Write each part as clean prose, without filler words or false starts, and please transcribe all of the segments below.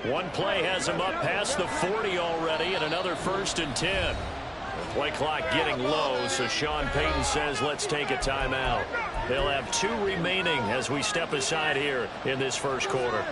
One play has him up past the 40 already, and another 1st and 10. The play clock getting low, so Sean Payton says let's take a timeout. They'll have 2 remaining as we step aside here in this first quarter.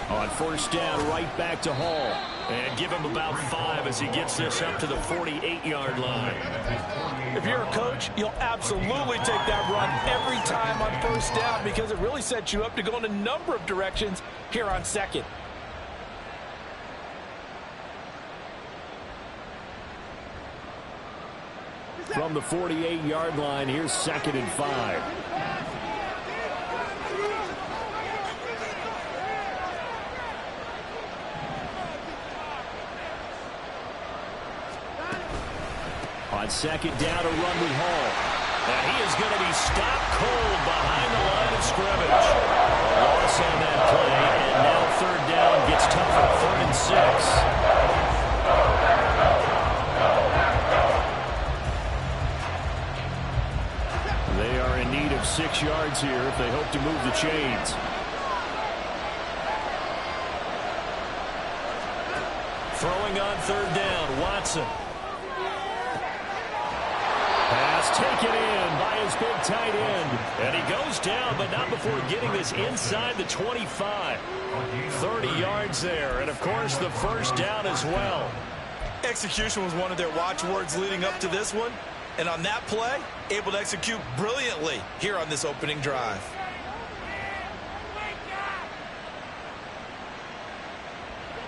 On 1st down, right back to Hall. And give him about 5 as he gets this up to the 48-yard line. If you're a coach, you'll absolutely take that run every time on 1st down because it really sets you up to go in a number of directions here on 2nd. From the 48-yard line, here's 2nd and 5. On 2nd down, a run with Hall. And he is going to be stopped cold behind the line of scrimmage. A loss on that play, and now 3rd down gets tougher, 3rd and 6. They are in need of 6 yards here if they hope to move the chains. Throwing on 3rd down, Watson. Pass taken in by his big tight end. And he goes down, but not before getting this inside the 25. 30 yards there, and of course the 1st down as well. Execution was one of their watchwords leading up to this one. And on that play, able to execute brilliantly here on this opening drive.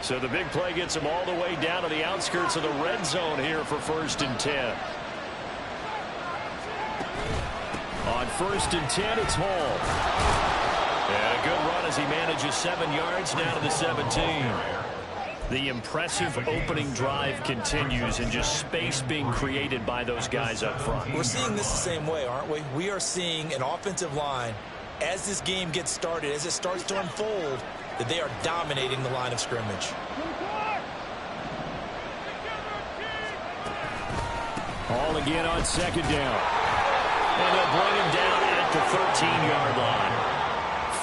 So the big play gets him all the way down to the outskirts of the red zone here for 1st and 10. On 1st and 10, it's Hall. And a good run as he manages 7 yards now to the 17. The impressive opening drive continues, and just space being created by those guys up front. We're seeing this the same way, aren't we? We are seeing an offensive line, as this game gets started, as it starts to unfold, that they are dominating the line of scrimmage. Hall again on 2nd down. And they'll bring him down at the 13-yard line.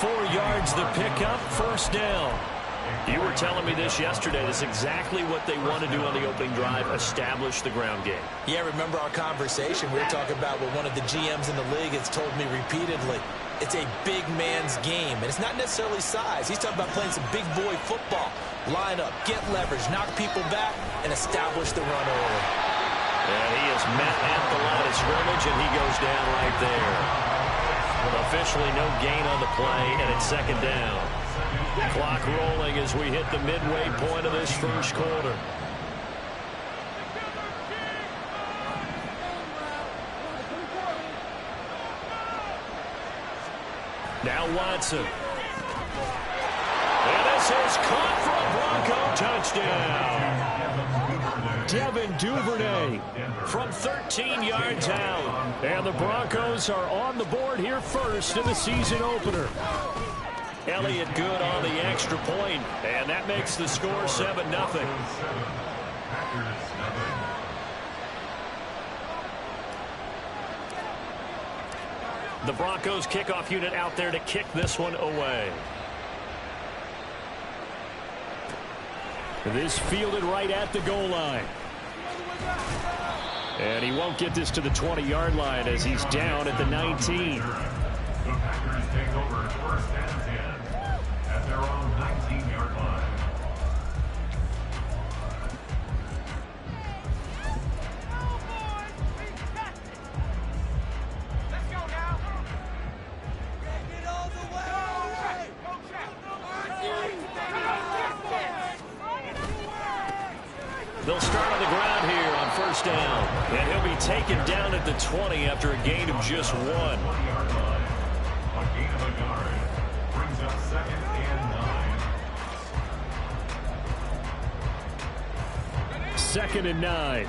4 yards the pickup, 1st down. You were telling me this yesterday. This is exactly what they want to do on the opening drive, establish the ground game. Yeah, remember our conversation. We were talking about what one of the GMs in the league has told me repeatedly. It's a big man's game, and it's not necessarily size. He's talking about playing some big boy football. Line up, get leverage, knock people back, and establish the run early. And he is met at the line of scrimmage, and he goes down right there. Officially no gain on the play, and it's 2nd down. Clock rolling as we hit the midway point of this first quarter. Now Watson. And this is caught for a Bronco touchdown. Devin Duvernay from 13 yards out. And the Broncos are on the board here first in the season opener. Elliott good on the extra point, and that makes the score 7-0. The Broncos kickoff unit out there to kick this one away. This fielded right at the goal line. And he won't get this to the 20-yard line as he's down at the 19. The Packers take over 1st and 10 at their own 19-yard line. Let's go now. Get all the way. They'll start on the ground here on 1st down. And he'll be taken down at the 20 after a gain of just 1. 20-yard line. A gain of a yard brings up 2nd and 9. 2nd and 9.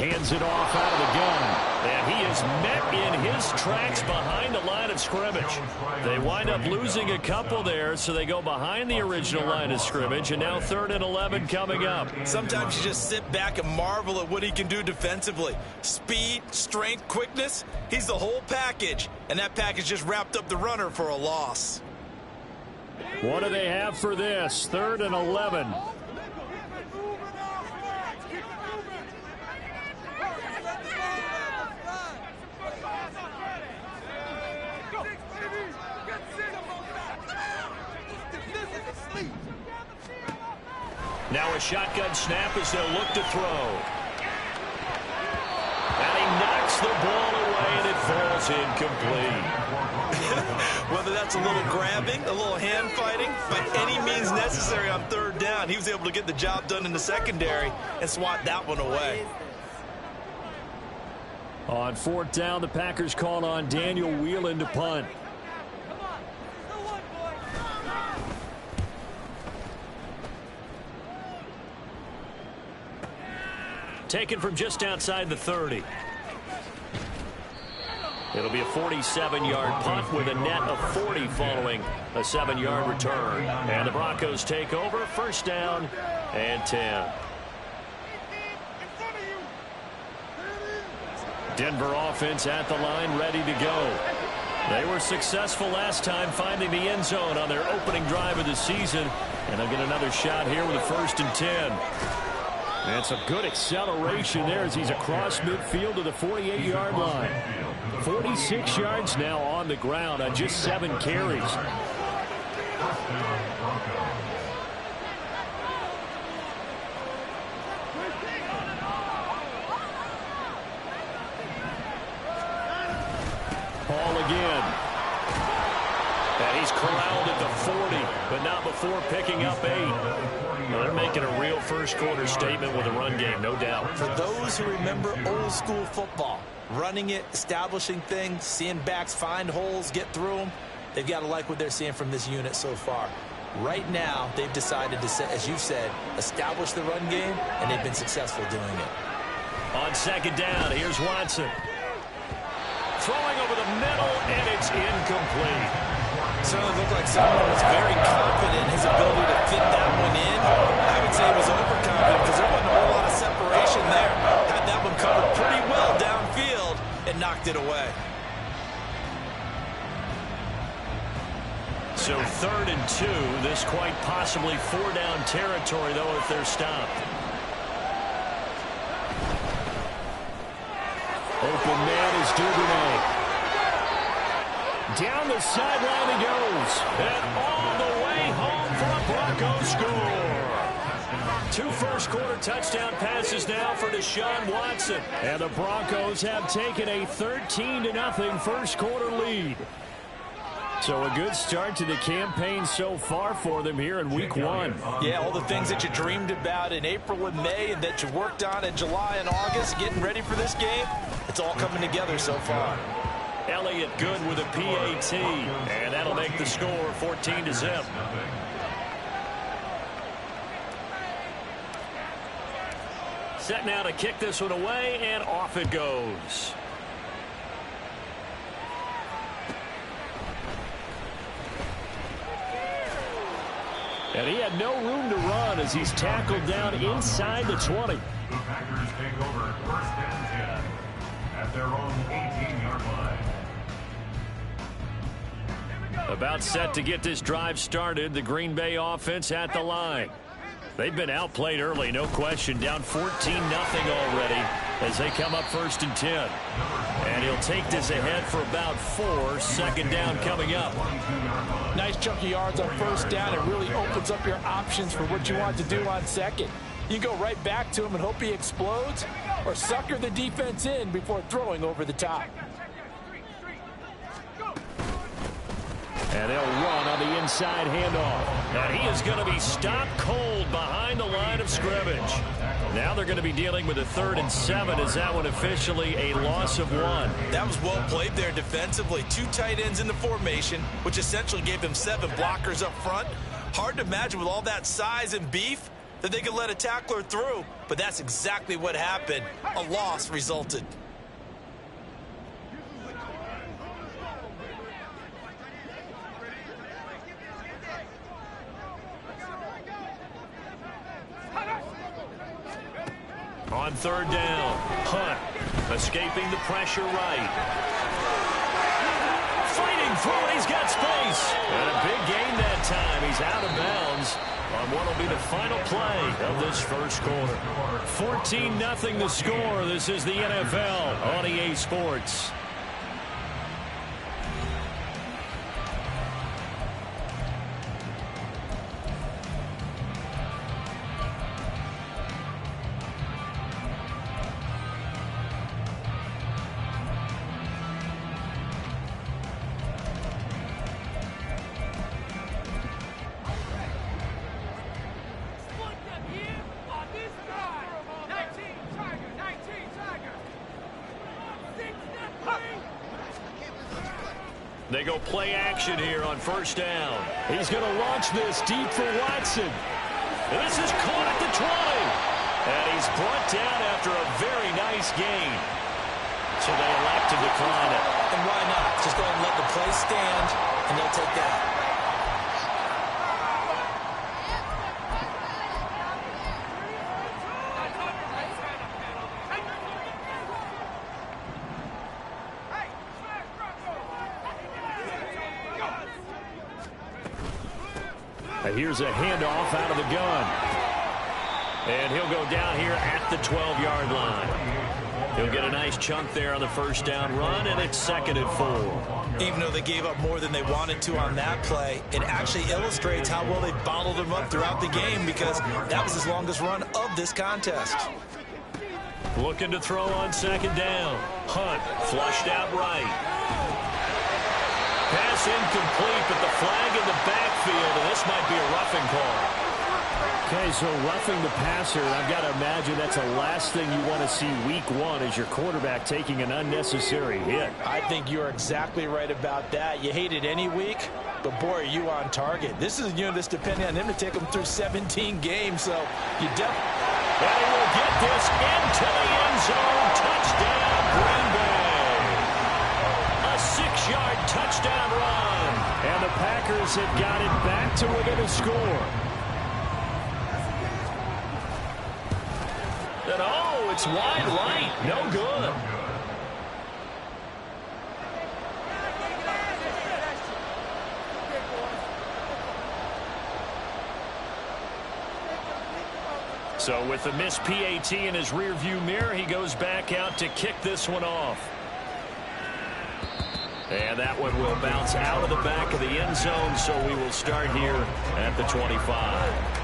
Hands it off out of the gun. And he is met in his tracks behind the line of scrimmage. They wind up losing a couple there, so they go behind the original line of scrimmage, and now 3rd and 11 coming up. Sometimes you just sit back and marvel at what he can do defensively. Speed, strength, quickness, he's the whole package. And that package just wrapped up the runner for a loss. What do they have for this? 3rd and 11. Now a shotgun snap as they'll look to throw. And he knocks the ball away, and it falls incomplete. Whether that's a little grabbing, a little hand fighting, by any means necessary on 3rd down, he was able to get the job done in the secondary and swat that one away. On 4th down, the Packers call on Daniel Whelan to punt. Taken from just outside the 30. It'll be a 47-yard punt with a net of 40 following a 7-yard return. And the Broncos take over, 1st down and 10. Denver offense at the line, ready to go. They were successful last time finding the end zone on their opening drive of the season. And they'll get another shot here with a 1st and 10. And some good acceleration there as he's across midfield to the 48-yard line. 46 yards now on the ground on just 7 carries. Ball again. And he's corralled at the 40, but not before picking up 8. Well, they're making a real first-quarter statement with a run game, no doubt. For those who remember old-school football, running it, establishing things, seeing backs find holes, get through them, they've got to like what they're seeing from this unit so far. Right now, they've decided to, as you said, establish the run game, and they've been successful doing it. On 2nd down, here's Watson. Throwing over the middle, and it's incomplete. Certainly looked like someone was very confident in his ability to fit that one in. I would say he was overconfident because there wasn't a whole lot of separation there. Had that one covered pretty well downfield and knocked it away. So 3rd and 2. This quite possibly 4-down territory, though, if they're stopped. Open man is Duvernay. Down the sideline he goes. And all the way home for a Broncos score. 2 first-quarter touchdown passes now for Deshaun Watson. And the Broncos have taken a 13-0 first-quarter lead. So a good start to the campaign so far for them here in Week 1. Yeah, all the things that you dreamed about in April and May and that you worked on in July and August, getting ready for this game, it's all coming together so far. Elliott good with a PAT, and that'll make the score 14-0. Set now to kick this one away, and off it goes. And he had no room to run as he's tackled down inside the 20. The Packers take over 1st and 10 at their own 18-yard line. About set to get this drive started, the Green Bay offense at the line. They've been outplayed early, no question, down 14-0 already as they come up 1st and 10. And he'll take this ahead for about 4, 2nd down coming up. Nice chunky yards on 1st down. It really opens up your options for what you want to do on 2nd. You go right back to him and hope he explodes, or sucker the defense in before throwing over the top. And they'll run on the inside handoff. And he is going to be stopped cold behind the line of scrimmage. Now they're going to be dealing with a 3rd and 7. Is that one officially a loss of 1? That was well played there defensively. 2 tight ends in the formation, which essentially gave them 7 blockers up front. Hard to imagine with all that size and beef that they could let a tackler through, but but that's exactly what happened. A loss resulted. On third down, Hunt escaping the pressure right. Fighting through it, he's got space. And a big gain that time. He's out of bounds on what will be the final play of this first quarter. 14-0 the score. This is the NFL on EA Sports. They go play action here on first down. He's going to launch this deep for Watson. This is caught at the 20. And he's brought down after a very nice gain. So they elect to decline it. And why not? Just go ahead and let the play stand, and they'll take that. Here's a handoff out of the gun. And he'll go down here at the 12-yard line. He'll get a nice chunk there on the first down run, and it's 2nd and 4. Even though they gave up more than they wanted to on that play, it actually illustrates how well they bottled them up throughout the game, because that was his longest run of this contest. Looking to throw on 2nd down. Hunt flushed out right. Pass incomplete, but the flag in the backfield, and this might be a roughing call. Okay, so roughing the passer, I've got to imagine that's the last thing you want to see week 1 as your quarterback taking an unnecessary hit. I think you're exactly right about that. You hate it any week, but boy, are you on target. This is a unit that's depending on him to take them through 17 games, so you definitely... And he will get this into the end zone. Touchdown, Green Bay. A 6-yard touchdown run. And the Packers have got it back to within a score. And oh, it's wide right. No good. So with the missed PAT in his rearview mirror, he goes back out to kick this one off. And that one will bounce out of the back of the end zone, so we will start here at the 25.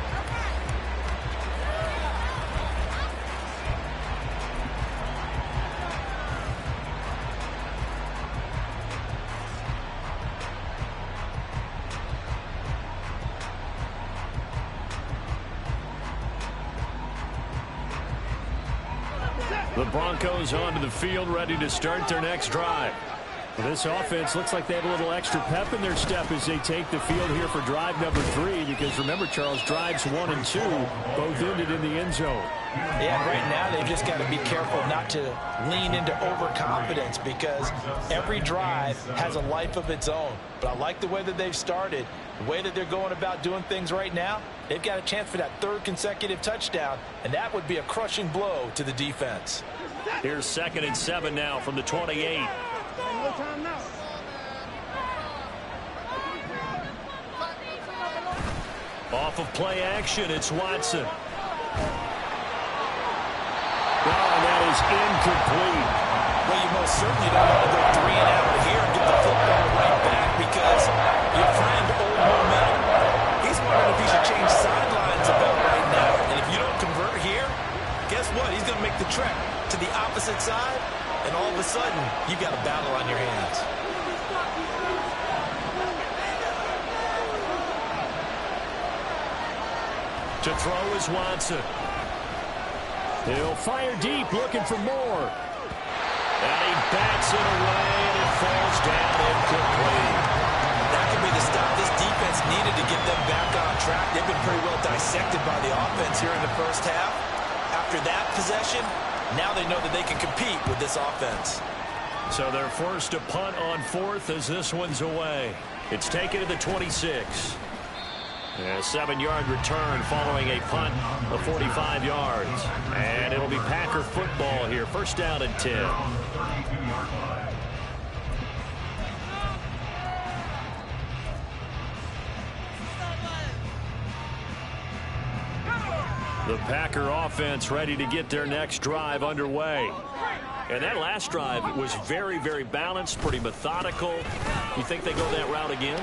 The Broncos onto the field, ready to start their next drive. This offense looks like they have a little extra pep in their step as they take the field here for drive number 3, because remember, Charles, drives 1 and 2 both ended in the end zone. Yeah, right now they've just got to be careful not to lean into overconfidence, because every drive has a life of its own. But I like the way that they've started, the way that they're going about doing things right now. They've got a chance for that 3rd consecutive touchdown, and that would be a crushing blow to the defense. Here's 2nd and 7 now from the 28. Off of play action, it's Watson. Oh, that is incomplete. Well, you most certainly don't want to go 3 and out here and get the football right back, because your friend, old momentum, he's wondering if he should change sidelines about right now. And if you don't convert here, guess what? He's going to make the trek to the opposite side, and all of a sudden, you've got a battle on your hands. To throw is Watson. He'll fire deep, looking for more. And he backs it away, and it falls down incomplete. That could be the stop this defense needed to get them back on track. They've been pretty well dissected by the offense here in the first half. after that possession, now they know that they can compete with this offense. So they're forced to punt on fourth as this one's away. It's taken to the 26. A 7-yard return following a punt of 45 yards. And it'll be Packer football here. First down and 10. The Packer offense ready to get their next drive underway. And that last drive was very, very balanced, pretty methodical. You think they go that route again?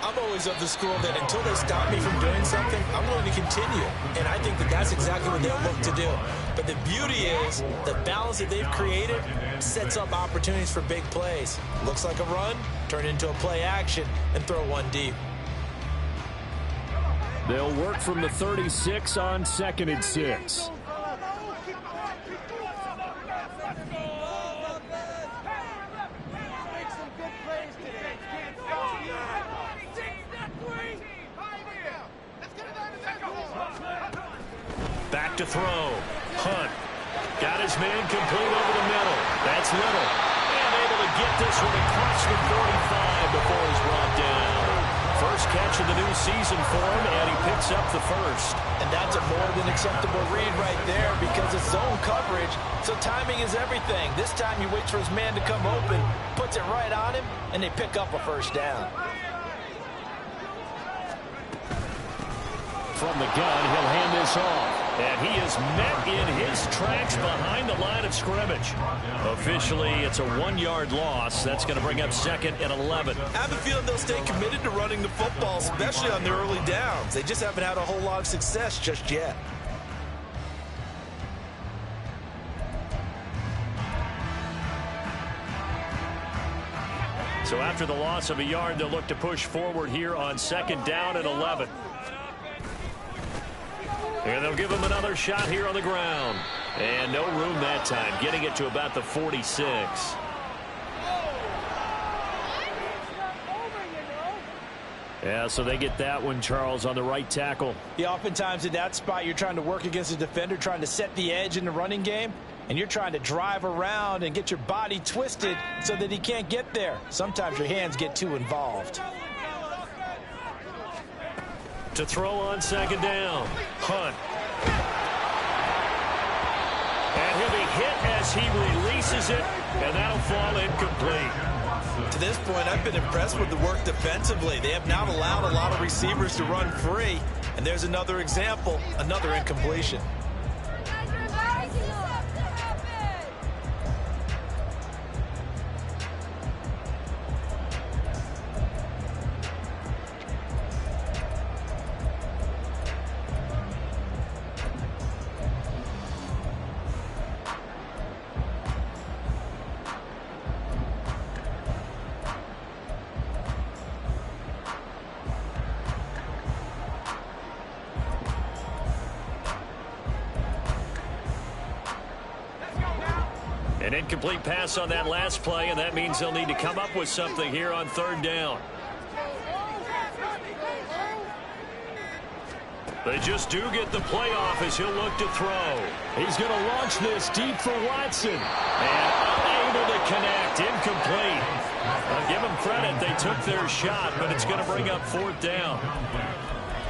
I'm always of the school that until they stop me from doing something, I'm willing to continue. And I think that that's exactly what they'll look to do. But the beauty is the balance that they've created sets up opportunities for big plays. Looks like a run, turn into a play action, and throw one deep. They'll work from the 36 on 2nd and 6. Back to throw. Hunt. Got his man complete over the middle. That's Little. And able to get this one across the 45 before he's brought down. First catch of the new season for him, and he picks up the first. And that's a more than acceptable read right there because it's zone coverage, so timing is everything. This time he waits for his man to come open, puts it right on him, and they pick up a first down. From the gun, he'll hand this off. And he is met in his tracks behind the line of scrimmage. Officially, it's a 1-yard loss. That's going to bring up 2nd and 11. I have a feeling they'll stay committed to running the football, especially on their early downs. They just haven't had a whole lot of success just yet. So after the loss of a yard, they'll look to push forward here on 2nd down and 11. And they'll give him another shot here on the ground. And no room that time, getting it to about the 46. Yeah, so they get that one, Charles, on the right tackle. Yeah, oftentimes in that spot, you're trying to work against a defender, trying to set the edge in the running game, and you're trying to drive around and get your body twisted so that he can't get there. Sometimes your hands get too involved. To throw on 2nd down. Hunt. And he'll be hit as he releases it, and that'll fall incomplete. To this point, I've been impressed with the work defensively. They have not allowed a lot of receivers to run free. And there's another example, another incompletion. An incomplete pass on that last play, and that means they'll need to come up with something here on 3rd down. They just do get the play off as he'll look to throw. He's going to launch this deep for Watson. And unable to connect. Incomplete. I'll give them credit. They took their shot, but it's going to bring up 4th down.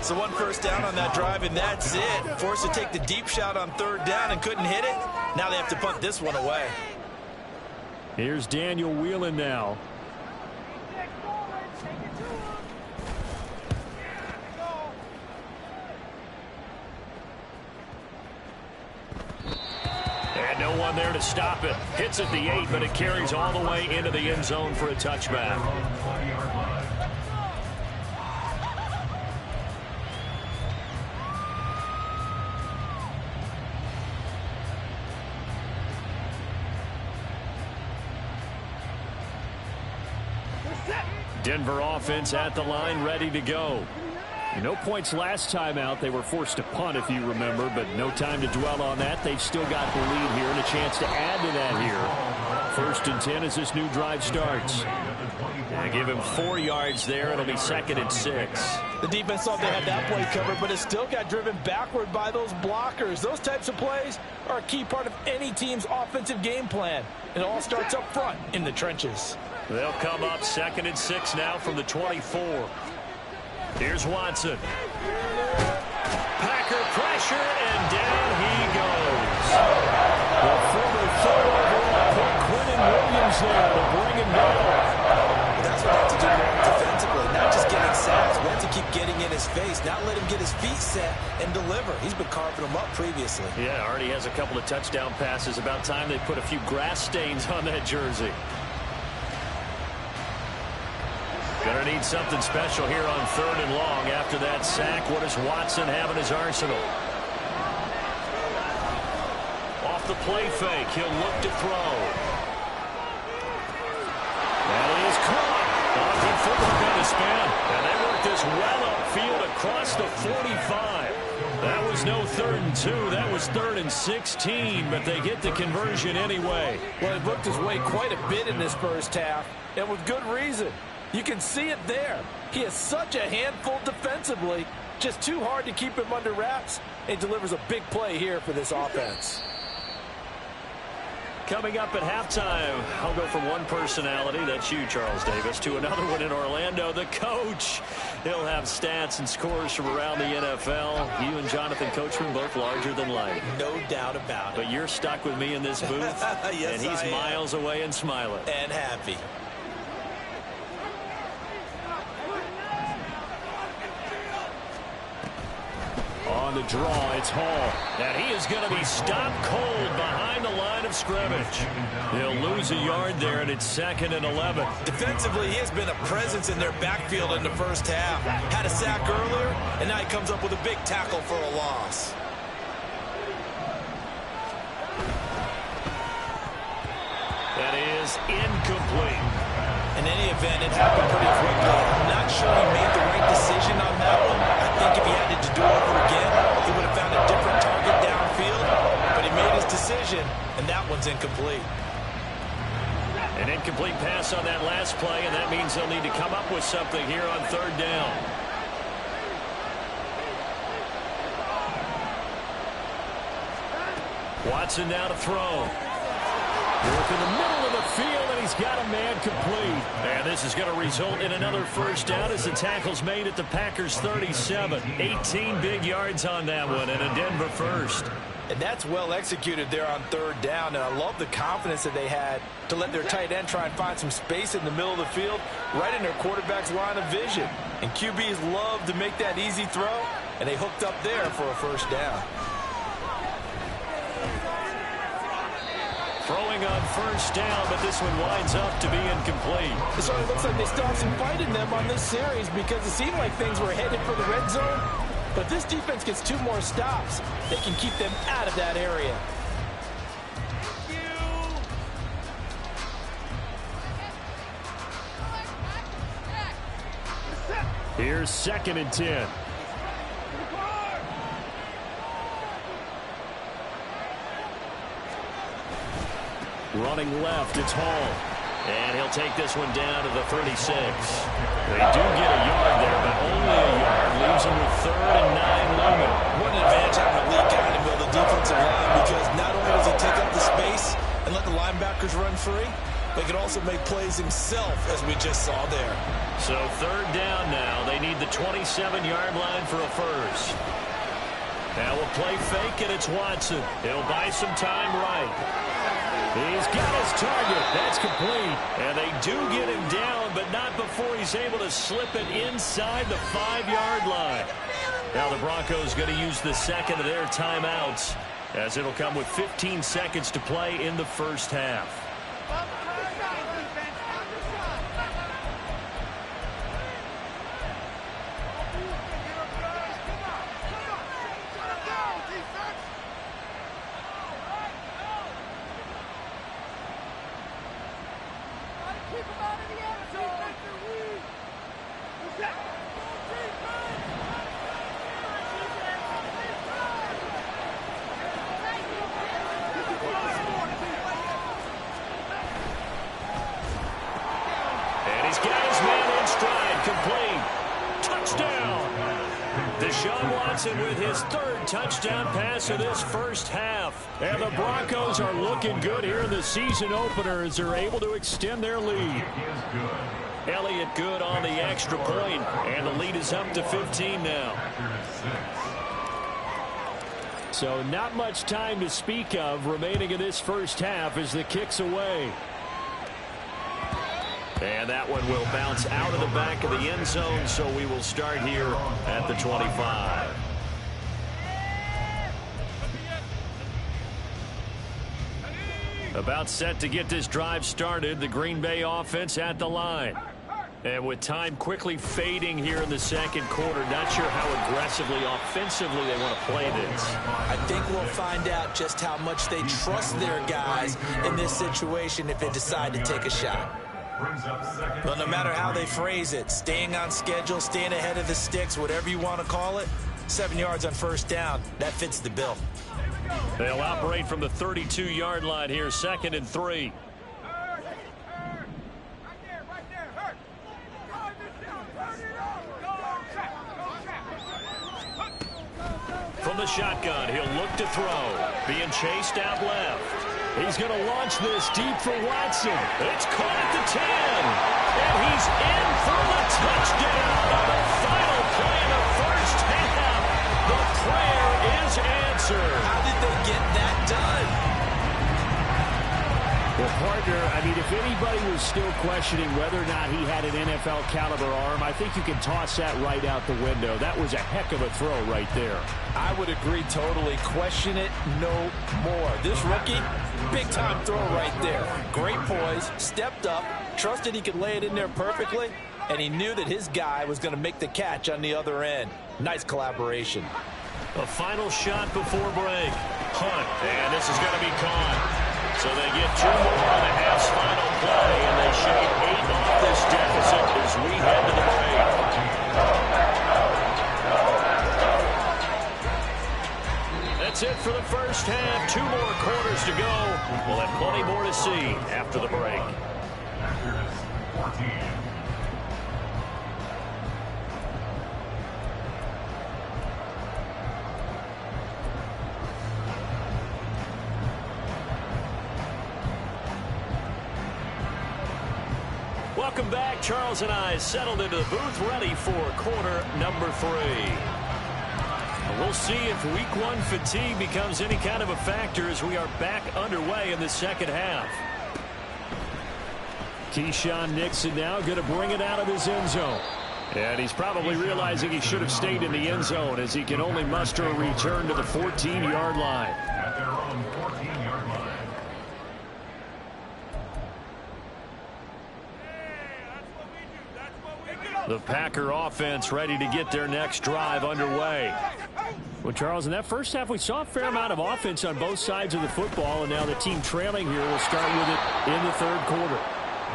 So 1 first down on that drive, and that's it. Forced to take the deep shot on 3rd down and couldn't hit it. Now they have to punt this one away. Here's Daniel Whelan now. And no one there to stop it. Hits at the 8, but it carries all the way into the end zone for a touchback. Denver offense at the line, ready to go. No points last time out. They were forced to punt, if you remember, but no time to dwell on that. They've still got the lead here and a chance to add to that here. 1st and 10 as this new drive starts. Yeah, give him 4 yards there. It'll be 2nd and 6. The defense thought they had that play covered, but it still got driven backward by those blockers. Those types of plays are a key part of any team's offensive game plan. It all starts up front in the trenches. They'll come up 2nd and 6 now from the 24. Here's Watson. Packer pressure, and down he goes. The former 3rd overall pick, Quentin Williams there to bring him down. That's what they have to do more defensively, not just getting sacks. We have to keep getting in his face, not let him get his feet set and deliver. He's been carving them up previously. Yeah, already has a couple of touchdown passes. About time they put a few grass stains on that jersey. Gonna need something special here on 3rd and long. After that sack, what does Watson have in his arsenal? Off the play fake, he'll look to throw. That is caught. Good footwork on the span. And they work this well upfield across the 45. That was no 3rd and 2. That was 3rd and 16, but they get the conversion anyway. Well, he worked his way quite a bit in this first half, and with good reason. You can see it there. He is such a handful defensively. Just too hard to keep him under wraps, and delivers a big play here for this offense. Coming up at halftime, I'll go from one personality, that's you, Charles Davis, to another one in Orlando, the coach. He'll have stats and scores from around the NFL. You and Jonathan Coachman both larger than life. No doubt about it. But you're stuck with me in this booth, yes, and he's miles away and smiling. And happy. On the draw, it's Hall. And he is going to be stopped cold behind the line of scrimmage. They'll lose a yard there, and it's 2nd and 11. Defensively, he has been a presence in their backfield in the first half. Had a sack earlier, and now he comes up with a big tackle for a loss. That is incomplete. In any event, it happened pretty quickly. I'm not sure he made the right decision on that one. I think if he had to do it over again, he would have found a different target downfield. But he made his decision, and that one's incomplete. An incomplete pass on that last play, and that means they'll need to come up with something here on 3rd down. Watson now to throw. Work in the middle of the field, and he's got a man complete. And this is going to result in another 1st down as the tackle's made at the Packers' 37. 18 big yards on that one, and a Denver 1st. And that's well executed there on 3rd down. And I love the confidence that they had to let their tight end try and find some space in the middle of the field, right in their quarterback's line of vision. And QBs love to make that easy throw, and they hooked up there for a 1st down. Throwing on 1st down, but this one winds up to be incomplete. It certainly looks like they still have some fight in them on this series because it seemed like things were headed for the red zone. But this defense gets 2 more stops. They can keep them out of that area. Here's 2nd and 10. Running left, it's Hall. And he'll take this one down to the 36. They do get a yard there, but only a yard. Leaves them with 3rd and 9 looming. What an advantage having a lead guy in the middle of the defensive line, because not only does he take up the space and let the linebackers run free, but he can also make plays himself, as we just saw there. So 3rd down now. They need the 27-yard line for a 1st. Now a play fake, and it's Watson. He'll buy some time right. He's got his target. That's complete. And they do get him down, but not before he's able to slip it inside the 5-yard line. Now the Broncos going to use the 2nd of their timeouts, as it'll come with 15 seconds to play in the 1st half. He's got Deshaun Watson with his third touchdown pass of this first half. And the Broncos are looking good here in the season opener as they're able to extend their lead. Elliott good on the extra point, and the lead is up to 15 now. So not much time to speak of remaining in this first half as the kick's away. And that one will bounce out of the back of the end zone, so we will start here at the 25. About set to get this drive started, the Green Bay offense at the line. And with time quickly fading here in the second quarter, not sure how aggressively, offensively they want to play this. I think we'll find out just how much they trust their guys in this situation if they decide to take a shot. But no matter how they phrase it, staying on schedule, staying ahead of the sticks, whatever you want to call it, 7 yards on first down, that fits the bill. They'll operate from the 32-yard line here, 2nd and 3. From the shotgun, he'll look to throw. Being chased out left. He's going to launch this deep for Watson. It's caught at the 10. And he's in for the touchdown on the final play of the first half. The prayer is answered. How did they get that done? Well, partner, I mean, if anybody was still questioning whether or not he had an NFL caliber arm, I think you can toss that right out the window. That was a heck of a throw right there. I would agree totally. Question it no more. This rookie, big-time throw right there. Great poise, stepped up, trusted he could lay it in there perfectly, and he knew that his guy was going to make the catch on the other end. Nice collaboration. A final shot before break. Hunt, and this is going to be caught. So they get 2 more on the half's final play, and they shave 8 off this deficit as we head to the break. That's it for the first half. 2 more quarters to go. We'll have plenty more to see after the break. Welcome back. Charles and I settled into the booth, ready for quarter number 3. We'll see if week 1 fatigue becomes any kind of a factor as we are back underway in the second half. Keyshawn Nixon now going to bring it out of his end zone. And he's probably realizing he should have stayed in the end zone as he can only muster a return to the 14-yard line. At their own 14-yard line. The Packer offense ready to get their next drive underway. Well, Charles, in that first half, we saw a fair amount of offense on both sides of the football, and now the team trailing here will start with it in the third quarter.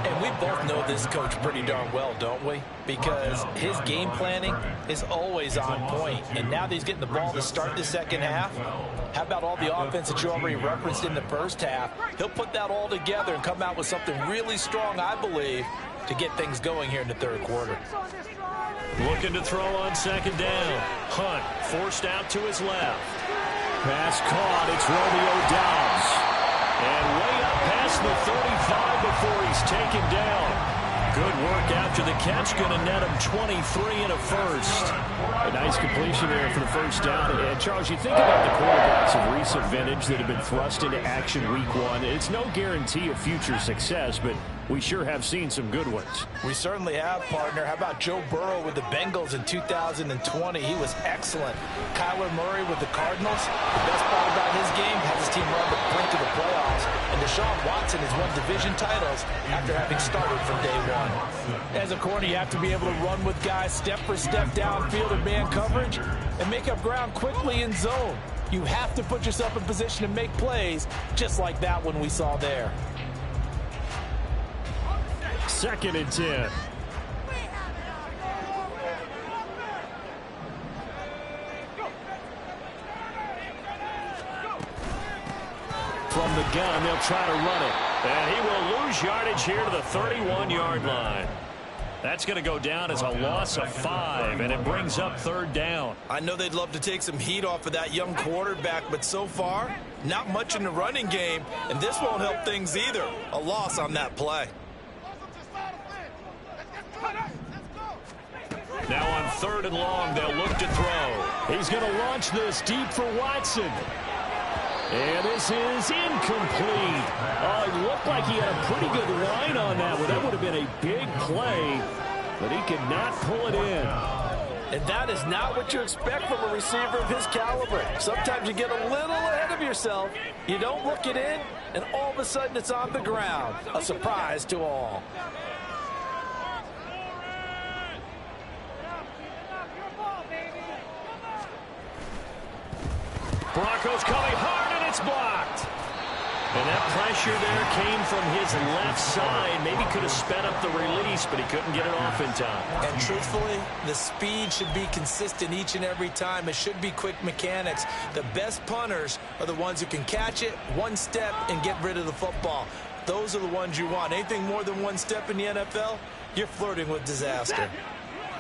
And we both know this coach pretty darn well, don't we? Because his game planning is always on point. And now that he's getting the ball to start the second half, how about all the offense that you already referenced in the first half? He'll put that all together and come out with something really strong, I believe, to get things going here in the third quarter. Looking to throw on second down. Hunt forced out to his left. Pass caught. It's Romeo Doubs. And way up past the 35 before he's taken down. Good work after the catch. Going to net him 23 and a first. A nice completion there for the first down. And Charles, you think about the quarterbacks of recent vintage that have been thrust into action week 1. It's no guarantee of future success, but we sure have seen some good ones. We certainly have, partner. How about Joe Burrow with the Bengals in 2020? He was excellent. Kyler Murray with the Cardinals. The best part about his game has his team run the brink of the playoffs. And Deshaun Watson has won division titles after having started from day 1. As a corner, you have to be able to run with guys step for step downfield in man coverage and make up ground quickly in zone. You have to put yourself in position to make plays just like that one we saw there. 2nd and 10. From the gun, they'll try to run it. And he will lose yardage here to the 31-yard line. That's going to go down as a loss of 5, and it brings up 3rd down. I know they'd love to take some heat off of that young quarterback, but so far, not much in the running game, and this won't help things either. A loss on that play. Now on 3rd and long, they'll look to throw. He's going to launch this deep for Watson. And this is incomplete. Oh, it looked like he had a pretty good line on that one. That would have been a big play, but he could not pull it in. And that is not what you expect from a receiver of his caliber. Sometimes you get a little ahead of yourself. You don't look it in, and all of a sudden it's on the ground. A surprise to all. Broncos coming hard, and it's blocked. And that pressure there came from his left side. Maybe could have sped up the release, but he couldn't get it off in time. And truthfully, the speed should be consistent each and every time. It should be quick mechanics. The best punters are the ones who can catch it, one step, and get rid of the football. Those are the ones you want. Anything more than one step in the NFL, you're flirting with disaster.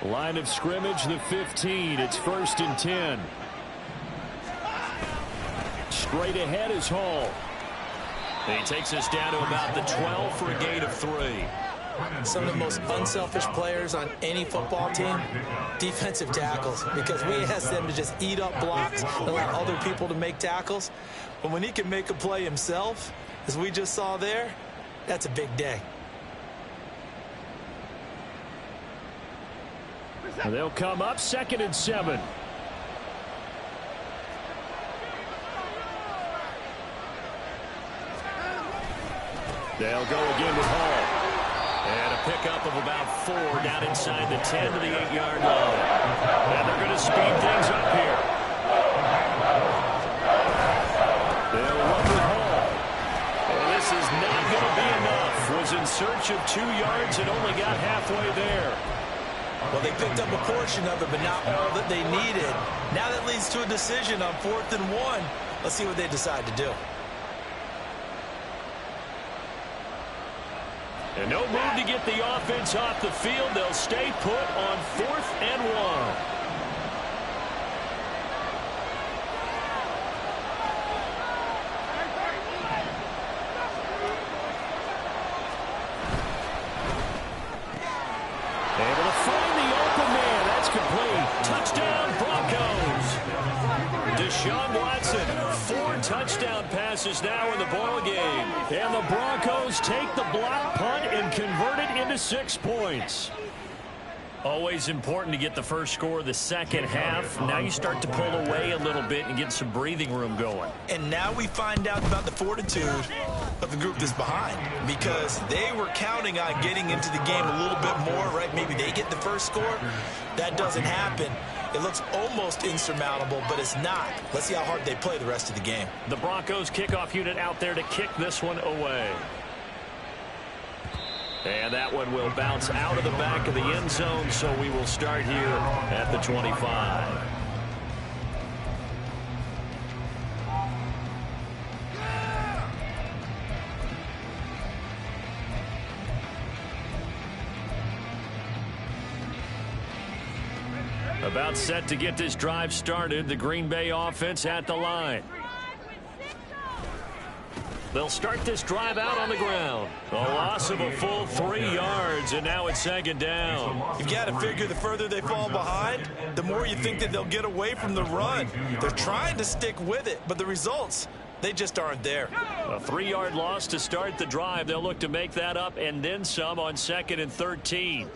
Line of scrimmage, the 15. It's 1st and 10. Straight ahead is Hall. He takes us down to about the 12 for a gain of 3. Some of the most unselfish players on any football team, defensive tackles, because we ask them to just eat up blocks and allow other people to make tackles. But when he can make a play himself, as we just saw there, that's a big day. And they'll come up 2nd and 7. They'll go again with Hall. And a pickup of about 4 down inside the 10 to the 8-yard line. And they're going to speed things up here. They'll run with Hall. And this is not going to be enough. Was in search of 2 yards and only got halfway there. Well, they picked up a portion of it, but not all that they needed. Now that leads to a decision on 4th and 1. Let's see what they decide to do. And no move to get the offense off the field. They'll stay put on 4th and 1. Able to find the open man. That's complete. Touchdown, Broncos. Deshaun Watson, 4 touchdown passes now in the ball game. And the Broncos take the block punt and convert it into 6 points. Always important to get the first score of the second half. Now you start to pull away a little bit and get some breathing room going. And now we find out about the fortitude of the group that's behind, because they were counting on getting into the game a little bit more, right? Maybe they get the first score. That doesn't happen. It looks almost insurmountable, but it's not. Let's see how hard they play the rest of the game. The Broncos kickoff unit out there to kick this one away. And that one will bounce out of the back of the end zone, so we will start here at the 25. About set to get this drive started. The Green Bay offense at the line. They'll start this drive out on the ground. A loss of a full 3 yards, and now it's 2nd down. You've got to figure the further they fall behind, the more you think that they'll get away from the run. They're trying to stick with it, but the results, they just aren't there. A 3-yard loss to start the drive. They'll look to make that up and then some on 2nd and 13.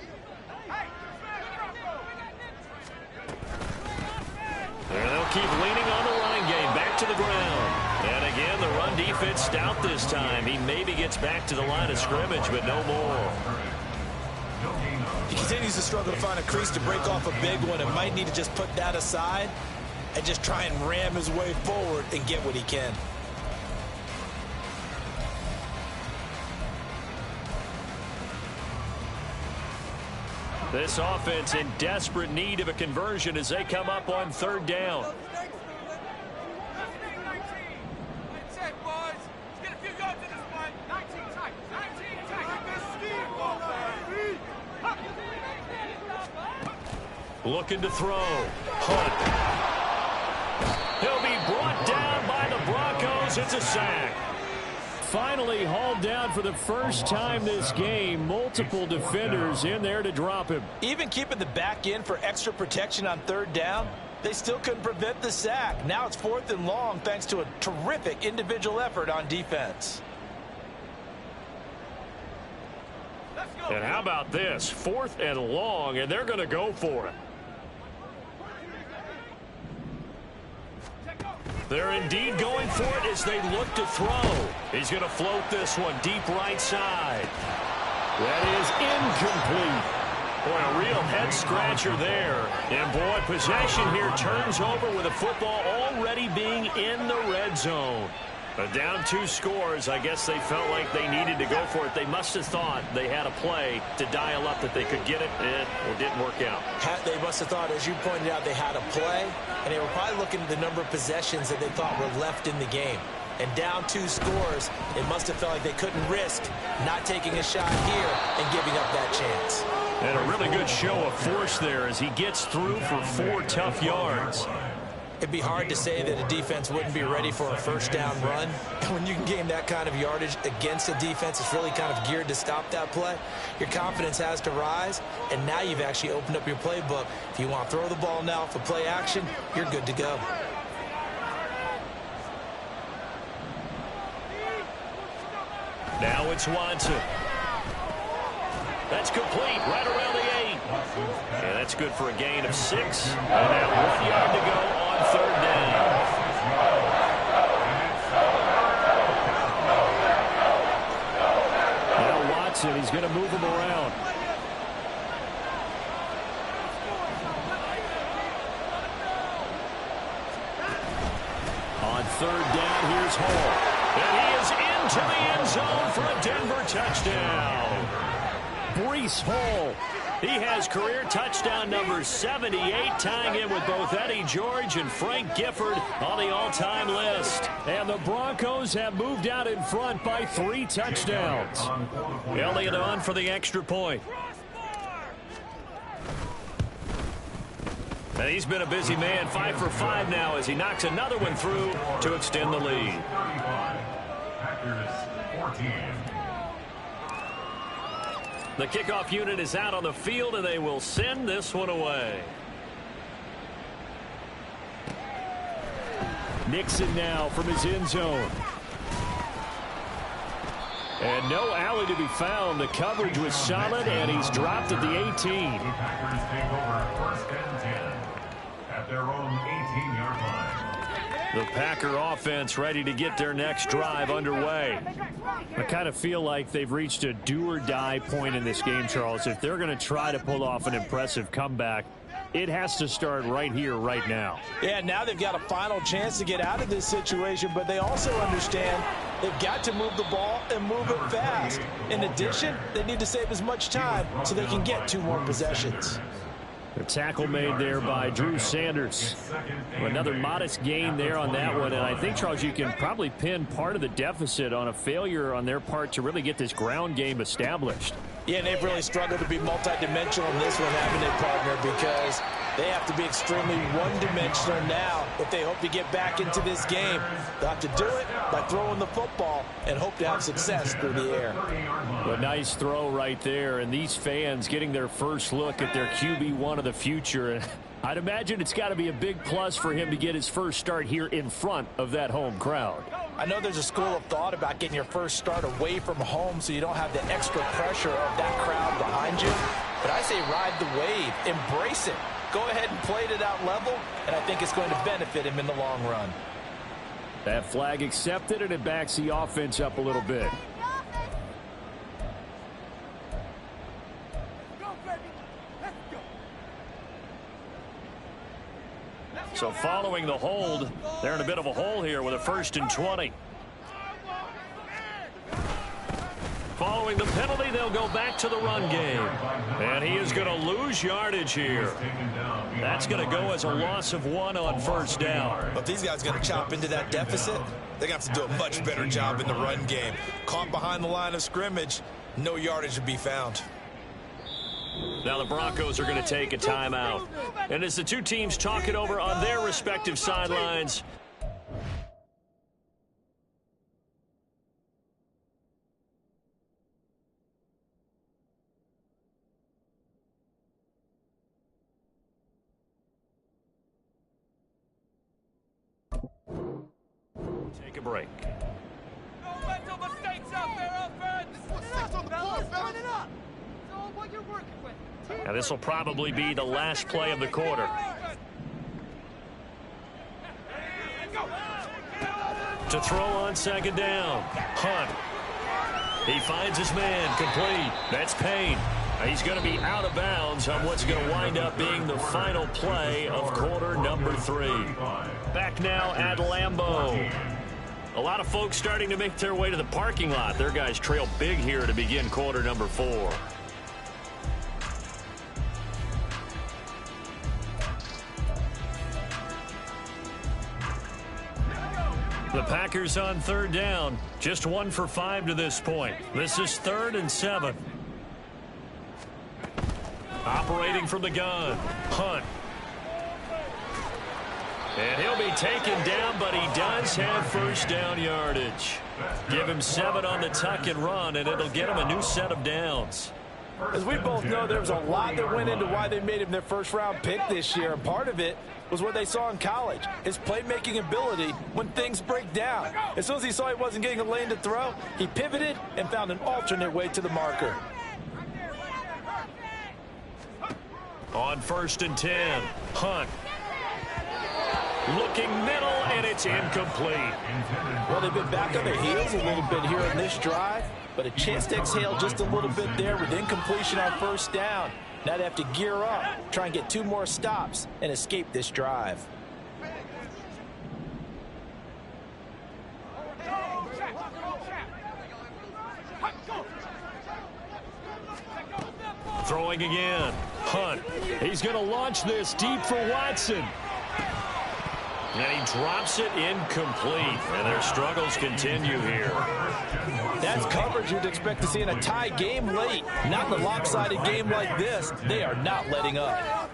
And they'll keep leaning on the line game. Back to the ground. And again, the run defense stout this time. He maybe gets back to the line of scrimmage, but no more. He continues to struggle to find a crease to break off a big one, and might need to just put that aside and just try and ram his way forward and get what he can. This offense in desperate need of a conversion as they come up on 3rd down. Looking to throw. Hunt. He'll be brought down by the Broncos. It's a sack. Finally hauled down for the first time this game. Multiple defenders in there to drop him. Even keeping the back in for extra protection on third down, they still couldn't prevent the sack. Now it's 4th and long thanks to a terrific individual effort on defense. And how about this? 4th and long, and they're going to go for it. They're indeed going for it as they look to throw. He's going to float this one deep right side. That is incomplete. Boy, a real head-scratcher there. And, boy, possession here turns over with the football already being in the red zone. But down 2 scores, I guess they felt like they needed to go for it. They must have thought they had a play to dial up that they could get it, and it didn't work out. They must have thought, as you pointed out, they had a play, and they were probably looking at the number of possessions that they thought were left in the game. And down 2 scores, it must have felt like they couldn't risk not taking a shot here and giving up that chance. And a really good show of force there as he gets through for 4 tough yards. It'd be hard to say that a defense wouldn't be ready for a first down run. When you can gain that kind of yardage against a defense that's really kind of geared to stop that play, your confidence has to rise, and now you've actually opened up your playbook. If you want to throw the ball now for play action, you're good to go. Now it's Watson. That's complete right around the 8. And that's good for a gain of 6. And now 1 yard to go on 3rd down. Now Watson, he's going to move him around. On 3rd down, here's Hall. And he is into the end zone for a Denver touchdown. Breece Hall. He has career touchdown number 78, tying in with both Eddie George and Frank Gifford on the all-time list. And the Broncos have moved out in front by 3 touchdowns. Elliott on for the extra point. And he's been a busy man, 5 for 5 now as he knocks another one through to extend the lead. Packers 14. The kickoff unit is out on the field, and they will send this one away. Nixon now from his end zone. And no alley to be found. The coverage was solid, and he's dropped at the 18. The Packers take over 1st and 10 at their own 18-yard line. The Packer offense ready to get their next drive underway. I kind of feel like they've reached a do-or-die point in this game, Charles. If they're going to try to pull off an impressive comeback, it has to start right here, right now. Yeah, now they've got a final chance to get out of this situation, but they also understand they've got to move the ball and move it fast. In addition, they need to save as much time so they can get 2 more possessions. The tackle made there by Drew Sanders. Another modest gain there on that one. And I think, Charles, you can probably pin part of the deficit on a failure on their part to really get this ground game established. Yeah, and they've really struggled to be multidimensional in this one, haven't they, partner? Because they have to be extremely one-dimensional now if they hope to get back into this game. They'll have to do it by throwing the football and hope to have success through the air. A nice throw right there, and these fans getting their first look at their QB1 of the future. I'd imagine it's got to be a big plus for him to get his first start here in front of that home crowd. I know there's a school of thought about getting your first start away from home so you don't have the extra pressure of that crowd behind you. But I say ride the wave, embrace it. Go ahead and play it at that level, and I think it's going to benefit him in the long run. That flag accepted, and it backs the offense up a little bit. So following the hold, they're in a bit of a hole here with a 1st and 20. Following the penalty, they'll go back to the run game. And he is going to lose yardage here. That's going to go as a loss of 1 on 1st down. But these guys are going to chop into that deficit. They're going to have to do a much better job in the run game. Caught behind the line of scrimmage, no yardage to be found. Now the Broncos are going to take a timeout. And as the two teams talk it over on their respective sidelines, take a break. No mental mistakes out there, offense. What's on the board, fellas? It up. It's all what you're working with. Now this will probably be the last play of the quarter. To throw on second down. Hunt. He finds his man. Complete. That's Payne. He's going to be out of bounds on what's going to wind up being the final play of quarter number 3. Back now at Lambeau. A lot of folks starting to make their way to the parking lot. Their guys trail big here to begin quarter number 4. The Packers on third down. Just 1 for 5 to this point. This is 3rd and 7. Operating from the gun. Hunt. And he'll be taken down, but he does have first down yardage. Give him 7 on the tuck and run, and it'll get him a new set of downs. As we both know, there was a lot that went into why they made him their first-round pick this year, and part of it was what they saw in college, his playmaking ability when things break down. As soon as he saw he wasn't getting a lane to throw, he pivoted and found an alternate way to the marker. On 1st and 10, Hunt. Looking middle, and it's incomplete. Well, they've been back on their heels a little bit here in this drive, but a chance to exhale just a little bit there with incompletion on first down. Now they have to gear up, try and get 2 more stops, and escape this drive. Throwing again. Hunt. He's going to launch this deep for Watson. And he drops it incomplete. And their struggles continue here. That's coverage you'd expect to see in a tie game late. Not in a lopsided game like this. They are not letting up.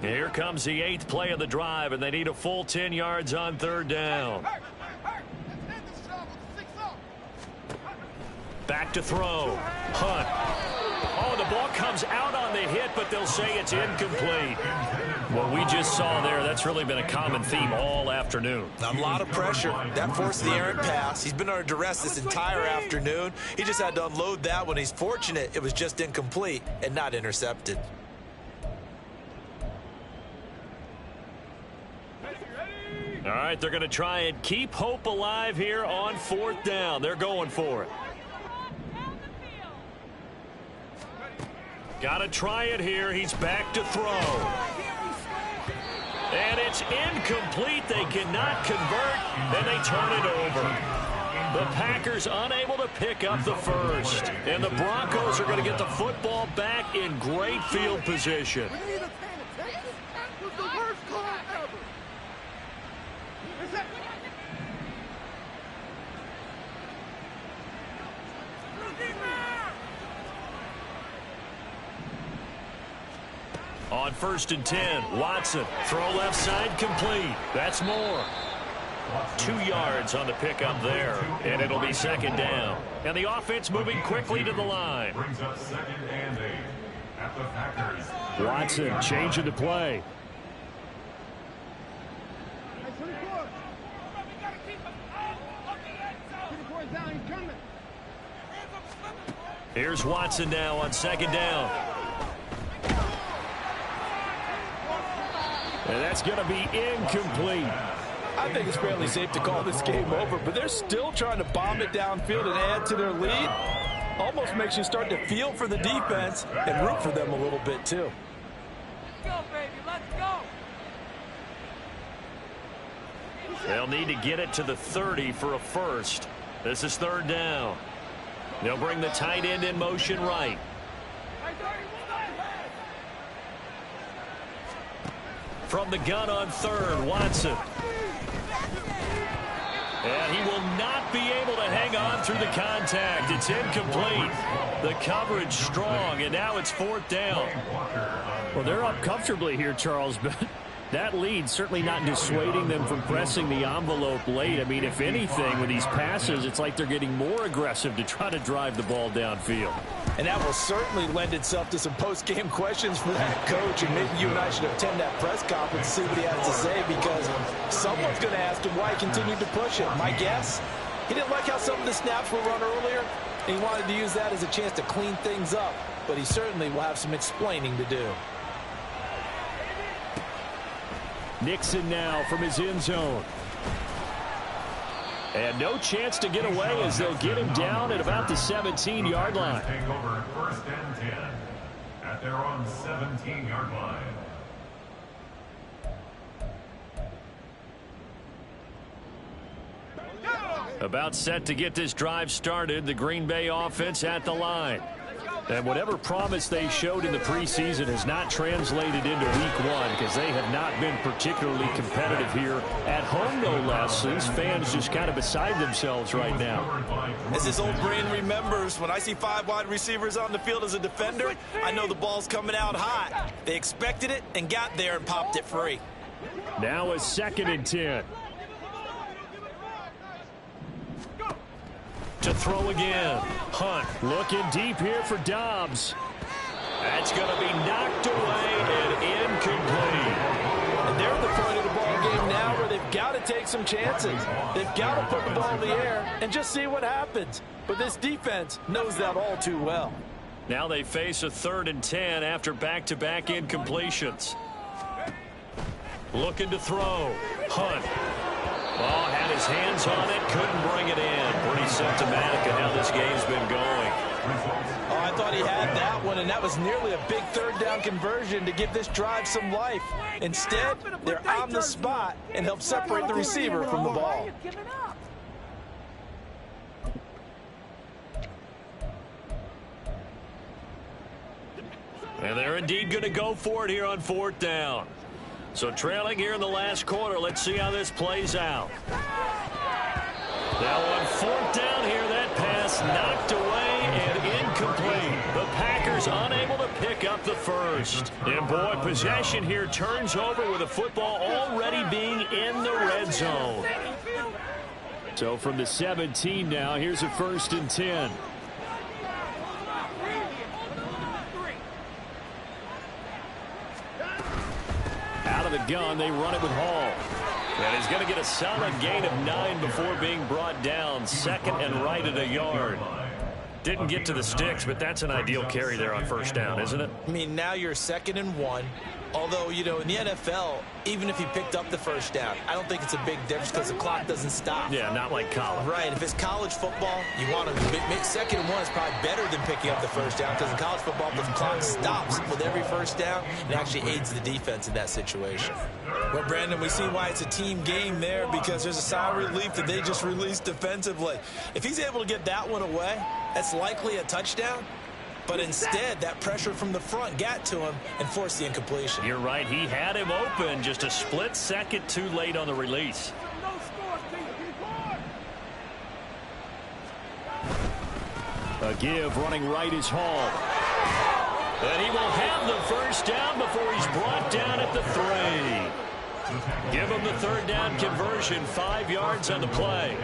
Here comes the 8th play of the drive, and they need a full 10 yards on third down. Back to throw. Hunt. Oh, the ball comes out on the hit, but they'll say it's incomplete. What we just saw there, that's really been a common theme all afternoon. A lot of pressure. That forced the errant pass. He's been under duress this entire afternoon. He just had to unload that one. He's fortunate it was just incomplete and not intercepted. All right, they're going to try and keep hope alive here on 4th down. They're going for it. Got to try it here. He's back to throw. And it's incomplete. They cannot convert, and they turn it over. The Packers unable to pick up the first. And the Broncos are going to get the football back in great field position. On 1st and 10, Watson. Throw left side complete. That's more. 2 yards on the pickup there, and it'll be 2nd down. And the offense moving quickly to the line. Brings up 2nd and 8 at the Packers. Watson changing the play. Here's Watson now on 2nd down. And that's going to be incomplete. I think it's fairly safe to call this game over, but they're still trying to bomb it downfield and add to their lead. Almost makes you start to feel for the defense and root for them a little bit, too. Let's go, baby. Let's go. They'll need to get it to the 30 for a first. This is 3rd down. They'll bring the tight end in motion right. From the gun on 3rd, Watson. And he will not be able to hang hang on through the contact. It's incomplete. The coverage strong, and now it's 4th down. Well, they're up comfortably here, Charles, but that lead certainly not dissuading them from pressing the envelope late. I mean, if anything, with these passes, it's like they're getting more aggressive to try to drive the ball downfield. And that will certainly lend itself to some post-game questions for that coach. And maybe you and I should attend that press conference and see what he has to say, because someone's going to ask him why he continued to push it. My guess, he didn't like how some of the snaps were run earlier, and he wanted to use that as a chance to clean things up. But he certainly will have some explaining to do. Nixon now from his end zone. And no chance to get away as they'll get him down at about the 17-yard line. Take over 1st and 10 at their own 17-yard line. About set to get this drive started, the Green Bay offense at the line. And whatever promise they showed in the preseason has not translated into week 1, because they have not been particularly competitive here at home, no less. These fans just kind of beside themselves right now. As his old brain remembers, when I see 5 wide receivers on the field as a defender, I know the ball's coming out hot. They expected it and got there and popped it free. Now a 2nd and 10. To throw again. Hunt looking deep here for Dobbs. That's going to be knocked away and incomplete. And they're at the point of the ball game now where they've got to take some chances. They've got to put the ball in the air and just see what happens. But this defense knows that all too well. Now they face a 3rd and 10 after back-to-back incompletions. Looking to throw. Hunt. Ball had his hands on it, couldn't bring it in. Pretty symptomatic of how this game's been going. Oh, I thought he had that one, and that was nearly a big 3rd down conversion to give this drive some life. Instead, they're on the spot and help separate the receiver from the ball. And they're indeed going to go for it here on 4th down. So trailing here in the last quarter, let's see how this plays out. Now on 4th down here, that pass knocked away and incomplete. The Packers unable to pick up the first. And boy, possession here turns over with the football already being in the red zone. So from the 17 now, here's a 1st and 10. Out of the gun, they run it with Hall. And he's going to get a solid gain of 9 before being brought down. 2nd and right at a yard. Didn't get to the sticks, but that's an ideal carry there on 1st down, isn't it? I mean, now you're 2nd and 1. Although, you know, in the NFL, even if you picked up the 1st down, I don't think it's a big difference because the clock doesn't stop. Yeah, not like college. Right. If it's college football, you want to make 2nd and 1 is probably better than picking up the 1st down, because in college football, the clock stops with every 1st down and actually aids the defense in that situation. Well, Brandon, we see why it's a team game there, because there's a sigh of relief that they just released defensively. If he's able to get that one away, that's likely a touchdown. But instead, that pressure from the front got to him and forced the incompletion. You're right. He had him open, just a split second too late on the release. A give running right is Hall. And he will have the 1st down before he's brought down at the 3. Give him the 3rd down conversion, 5 yards on the play.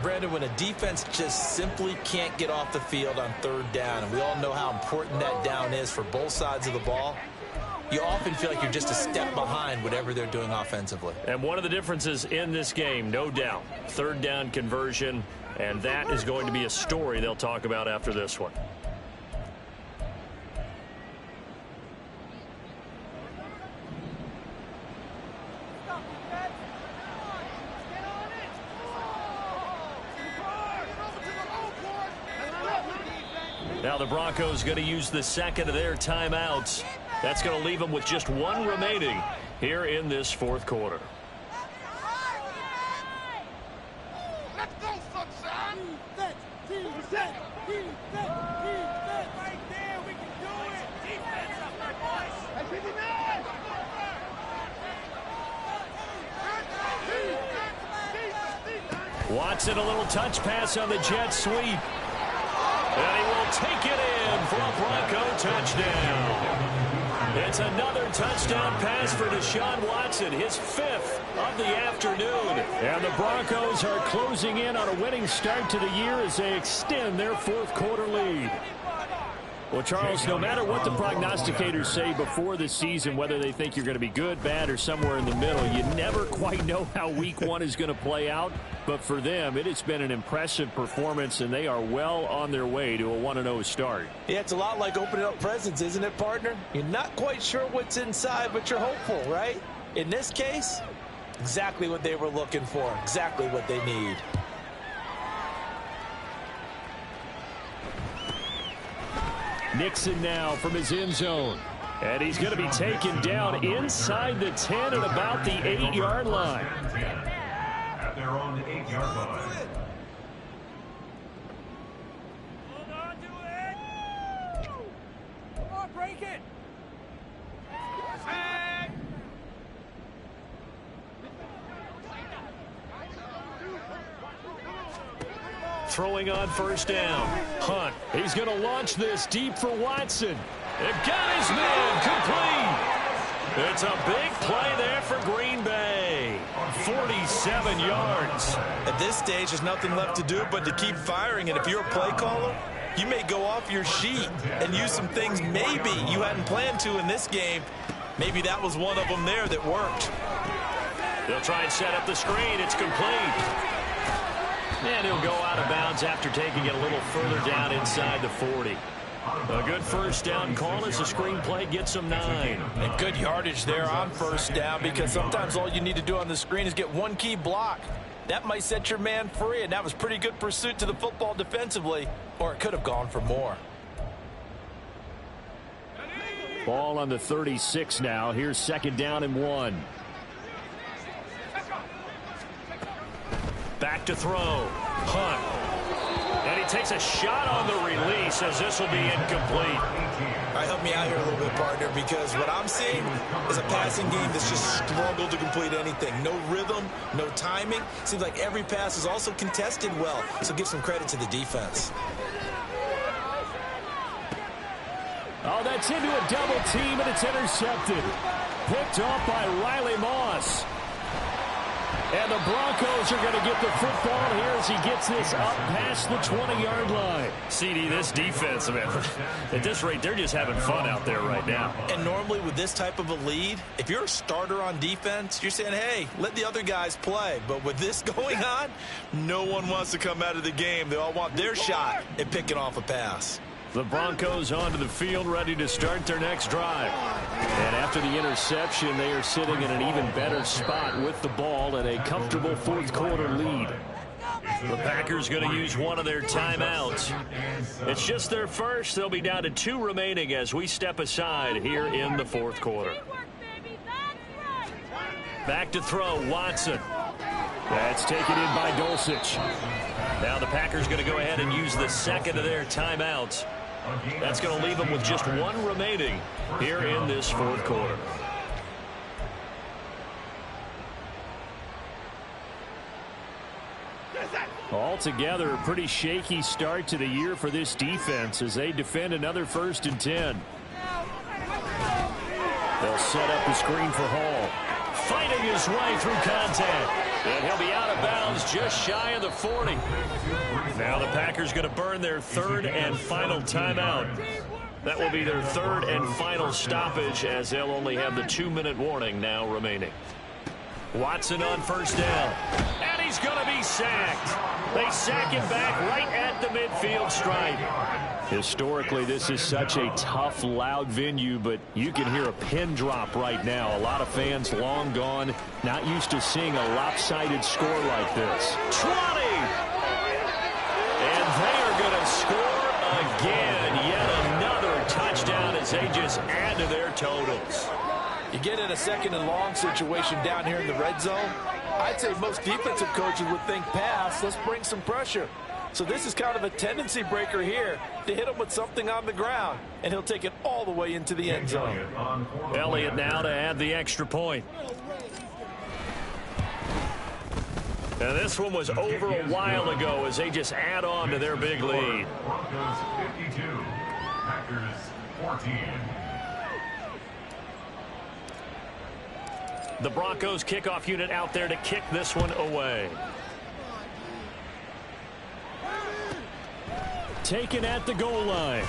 Brandon, when a defense just simply can't get off the field on 3rd down, and we all know how important that down is for both sides of the ball, you often feel like you're just a step behind whatever they're doing offensively. And one of the differences in this game, no doubt, 3rd down conversion, and that is going to be a story they'll talk about after this one. Now the Broncos going to use the 2nd of their timeouts. That's going to leave them with just 1 remaining here in this 4th quarter. Let's go, sunshine! Defense! Right there, we can do it! Defense up there, boys! Watson, a little touch pass on the jet sweep. And he will take it in for a Bronco touchdown. It's another touchdown pass for Deshaun Watson, his 5th of the afternoon. And the Broncos are closing in on a winning start to the year as they extend their 4th quarter lead. Well, Charles, no matter what the prognosticators say before the season, whether they think you're going to be good, bad, or somewhere in the middle, you never quite know how week 1 is going to play out. But for them, it has been an impressive performance, and they are well on their way to a 1-0 start. Yeah, it's a lot like opening up presents, isn't it, partner? You're not quite sure what's inside, but you're hopeful, right? In this case, exactly what they were looking for, exactly what they need. Nixon now from his end zone. And he's going to be taken down inside the 10 at about the 8-yard line. At their own 8-yard line. Hold on to it. Come on, break it. Hey. Throwing on first down. Hunt. He's going to launch this deep for Watson. It got his man complete. It's a big play there for Green Bay. 47 yards. At this stage, there's nothing left to do but to keep firing. And if you're a play caller, you may go off your sheet and use some things maybe you hadn't planned to in this game. Maybe that was one of them there that worked. They'll try and set up the screen. It's complete. And he'll go out of bounds after taking it a little further down inside the 40. A good first down call as the screen play gets him 9. And good yardage there on first down, because sometimes all you need to do on the screen is get one key block. That might set your man free, and that was pretty good pursuit to the football defensively, or it could have gone for more. Ball on the 36 now. Here's 2nd down and 1. Back to throw. Hunt. And he takes a shot on the release as this will be incomplete. All right, help me out here a little bit, partner, because what I'm seeing is a passing game that's just struggled to complete anything. No rhythm, no timing. Seems like every pass is also contested well, so give some credit to the defense. Oh, that's into a double team, and it's intercepted. Picked off by Riley Moss. And the Broncos are going to get the football here as he gets this up past the 20-yard line. CD, this defense, man, at this rate, they're just having fun out there right now. And normally with this type of a lead, if you're a starter on defense, you're saying, hey, let the other guys play. But with this going on, no one wants to come out of the game. They all want their shot at picking off a pass. The Broncos onto the field, ready to start their next drive. And after the interception, they are sitting in an even better spot with the ball and a comfortable 4th quarter lead. The Packers going to use one of their timeouts. It's just their first. They'll be down to 2 remaining as we step aside here in the 4th quarter. Back to throw, Watson. That's taken in by Dulcich. Now the Packers going to go ahead and use the 2nd of their timeouts. That's going to leave them with just 1 remaining here in this 4th quarter. Altogether, a pretty shaky start to the year for this defense as they defend another 1st and 10. They'll set up the screen for Hall. Fighting his way through contact. And he'll be out of bounds just shy of the 40. Now the Packers going to burn their 3rd and final timeout. That will be their 3rd and final stoppage as they'll only have the 2-minute warning now remaining. Watson on first down. And he's going to be sacked. They sack him back right at the midfield stripe. Historically, this is such a tough, loud venue, but you can hear a pin drop right now. A lot of fans long gone, not used to seeing a lopsided score like this. 20! And they are going to score again. Yet another touchdown as they just add to their totals. You get in a 2nd and long situation down here in the red zone, I'd say most defensive coaches would think pass, let's bring some pressure. So this is kind of a tendency breaker here to hit him with something on the ground, and he'll take it all the way into the end zone. Elliott now to add the extra point. And this one was over a while ago as they just add on to their big lead. Broncos 52, Packers 14. The Broncos kickoff unit out there to kick this one away. Taken at the goal line.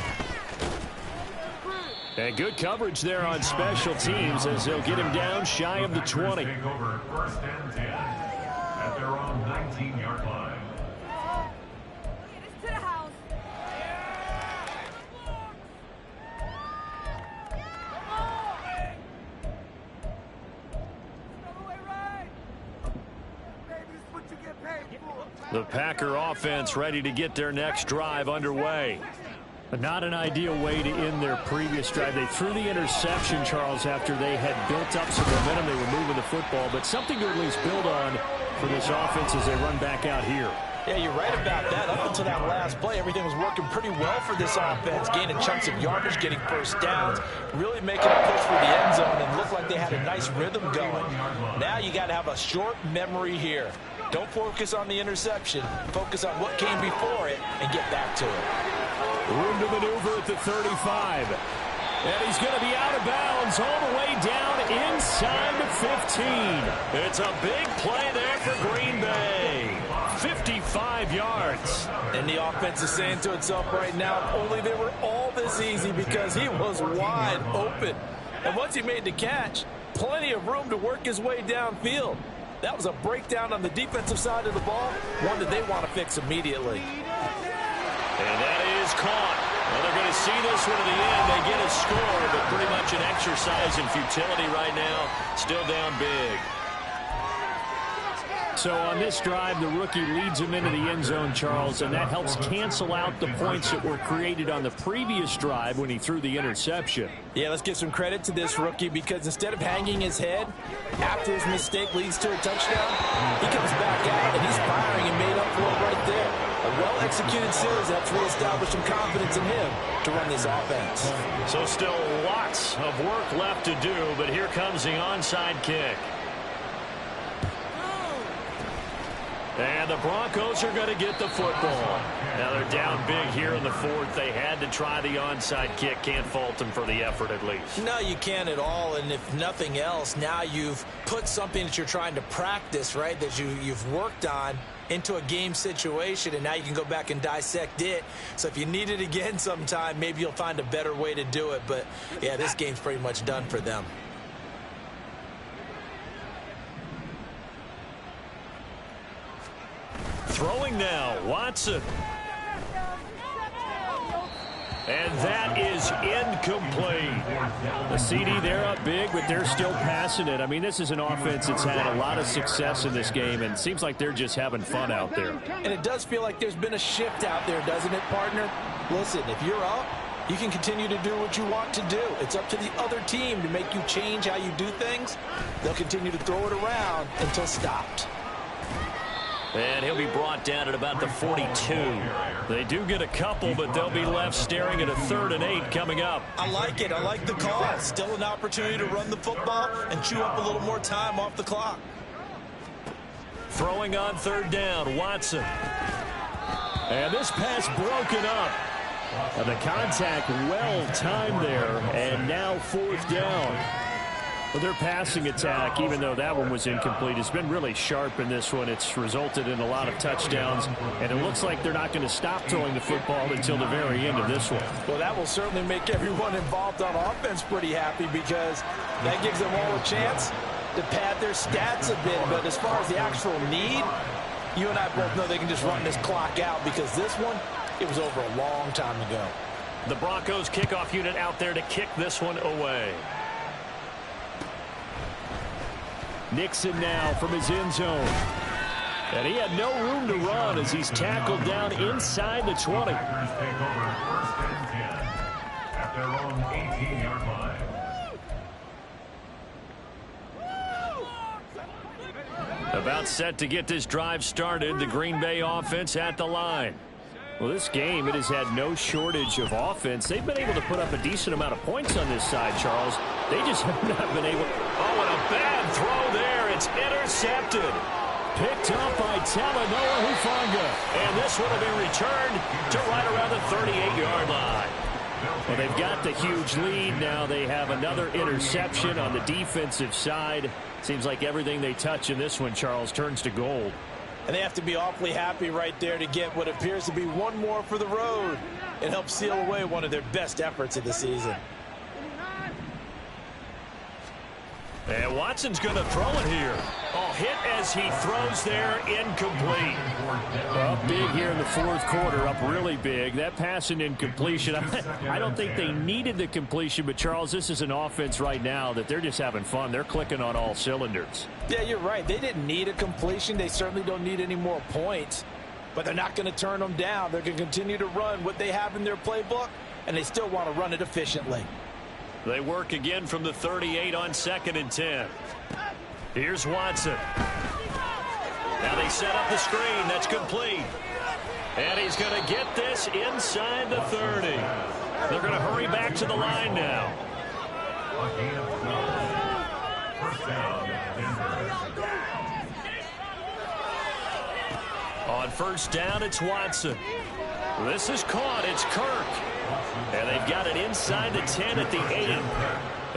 And good coverage there on special teams as they'll get him down shy of the 20. Take over first and 10 at their own 19-yard line. To the house. The Packer offense ready to get their next drive underway. But not an ideal way to end their previous drive. They threw the interception, Charles, after they had built up some momentum. They were moving the football, but something to at least build on for this offense as they run back out here. Yeah, you're right about that. Up until that last play, everything was working pretty well for this offense, gaining chunks of yardage, getting first downs, really making a push for the end zone, and looked like they had a nice rhythm going. Now you got to have a short memory here. Don't focus on the interception. Focus on what came before it and get back to it. Room to maneuver at the 35. And he's going to be out of bounds all the way down inside the 15. It's a big play there for Green Bay. 55 yards. And the offense is saying to itself right now, if only they were all this easy, because he was wide open. And once he made the catch, plenty of room to work his way downfield. That was a breakdown on the defensive side of the ball, one that they want to fix immediately. And that is caught. Well, they're going to see this one to the end. They get a score, but pretty much an exercise in futility right now. Still down big. So on this drive, the rookie leads him into the end zone, Charles, and that helps cancel out the points that were created on the previous drive when he threw the interception. Yeah, let's give some credit to this rookie, because instead of hanging his head after his mistake leads to a touchdown, he comes back out and he's firing and made up for it right there. A well-executed series that's reestablished some confidence in him to run this offense. So still lots of work left to do, but here comes the onside kick. And the Broncos are going to get the football. Now they're down big here in the fourth. They had to try the onside kick. Can't fault them for the effort at least. No, you can't at all. And if nothing else, now you've put something that you're trying to practice, right, that you've worked on into a game situation, and now you can go back and dissect it. So if you need it again sometime, maybe you'll find a better way to do it. But, yeah, this game's pretty much done for them. Throwing now, Watson. And that is incomplete. The CD, they're up big, but they're still passing it. I mean, this is an offense that's had a lot of success in this game, and it seems like they're just having fun out there. And it does feel like there's been a shift out there, doesn't it, partner? Listen, if you're up, you can continue to do what you want to do. It's up to the other team to make you change how you do things. They'll continue to throw it around until stopped. And he'll be brought down at about the 42. They do get a couple, but they'll be left staring at a 3rd and 8 coming up. I like it. I like the call. Still an opportunity to run the football and chew up a little more time off the clock. Throwing on 3rd down, Watson. And this pass broken up. And the contact well timed there, and now 4th down. Well, their passing attack, even though that one was incomplete, has been really sharp in this one. It's resulted in a lot of touchdowns, and it looks like they're not going to stop throwing the football until the very end of this one. Well, that will certainly make everyone involved on offense pretty happy, because that gives them all a chance to pad their stats a bit. But as far as the actual need, you and I both know they can just run this clock out, because this one, it was over a long time ago. The Broncos kickoff unit out there to kick this one away. Nixon now from his end zone. And he had no room to run as he's tackled down inside the 20. Packers take over first and 10 at their own 18-yard line. About set to get this drive started. The Green Bay offense at the line. Well, this game, it has had no shortage of offense. They've been able to put up a decent amount of points on this side, Charles. They just have not been able. Oh, and a bad throw there. It's intercepted. Picked up by Talanoa Hufanga. And this one will be returned to right around the 38-yard line. Well, they've got the huge lead. Now they have another interception on the defensive side. Seems like everything they touch in this one, Charles, turns to gold. And they have to be awfully happy right there to get what appears to be one more for the road. It helps seal away one of their best efforts of the season. And Watson's going to throw it here. Oh, hit as he throws there, incomplete. Up big here in the fourth quarter, up really big. That pass and incompletion, I don't think they needed the completion, but Charles, this is an offense right now that they're just having fun. They're clicking on all cylinders. Yeah, you're right. They didn't need a completion. They certainly don't need any more points, but they're not going to turn them down. They're going to continue to run what they have in their playbook, and they still want to run it efficiently. They work again from the 38 on 2nd and 10. Here's Watson. Now they set up the screen. That's complete. And he's going to get this inside the 30. They're going to hurry back to the line now. On first down, it's Watson. This is caught. It's Kirk. And they've got it inside the 10 at the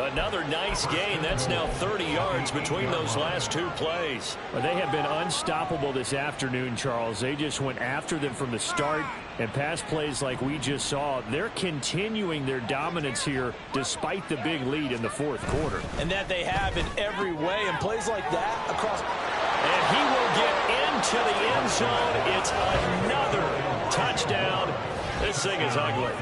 8. Another nice gain. That's now 30 yards between those last two plays. Well, they have been unstoppable this afternoon, Charles. They just went after them from the start, and pass plays like we just saw, they're continuing their dominance here despite the big lead in the fourth quarter. And that they have in every way, and plays like that across. And he will get into the end zone. It's another touchdown. This thing is ugly.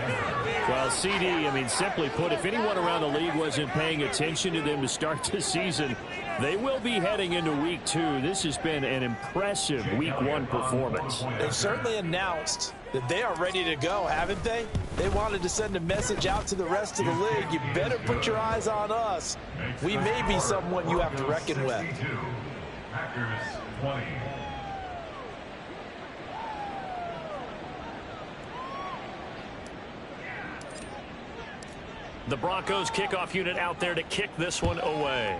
Well, CD, I mean, simply put, if anyone around the league wasn't paying attention to them to start the season, they will be heading into week 2. This has been an impressive week 1 performance. They've certainly announced that they are ready to go, haven't they? They wanted to send a message out to the rest of the league. You better put your eyes on us. We may be someone you have to reckon with. Packers 20. The Broncos kickoff unit out there to kick this one away.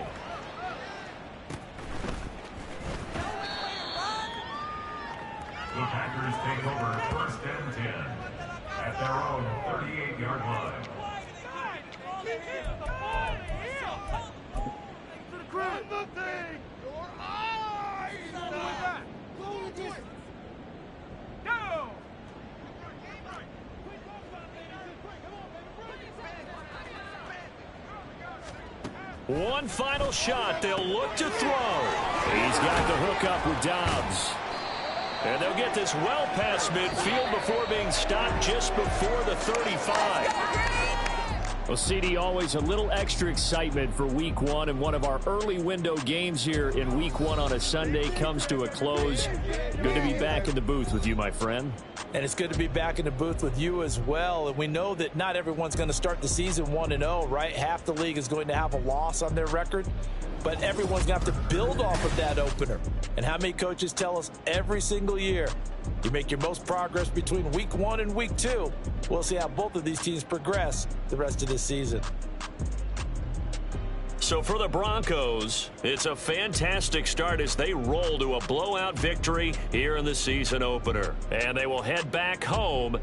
The Packers take over 1st and 10 at their own 38-yard line. One final shot. They'll look to throw. He's got the hook up with Dobbs. And they'll get this well past midfield before being stopped just before the 35. Well, CD, always a little extra excitement for week 1, and one of our early window games here in week 1 on a Sunday comes to a close. Good to be back in the booth with you, my friend. And it's good to be back in the booth with you as well. And we know that not everyone's going to start the season 1-0, right? Half the league is going to have a loss on their record. But everyone's going to have to build off of that opener. And how many coaches tell us every single year, you make your most progress between week 1 and week 2. We'll see how both of these teams progress the rest of this season. So for the Broncos, it's a fantastic start as they roll to a blowout victory here in the season opener. And they will head back home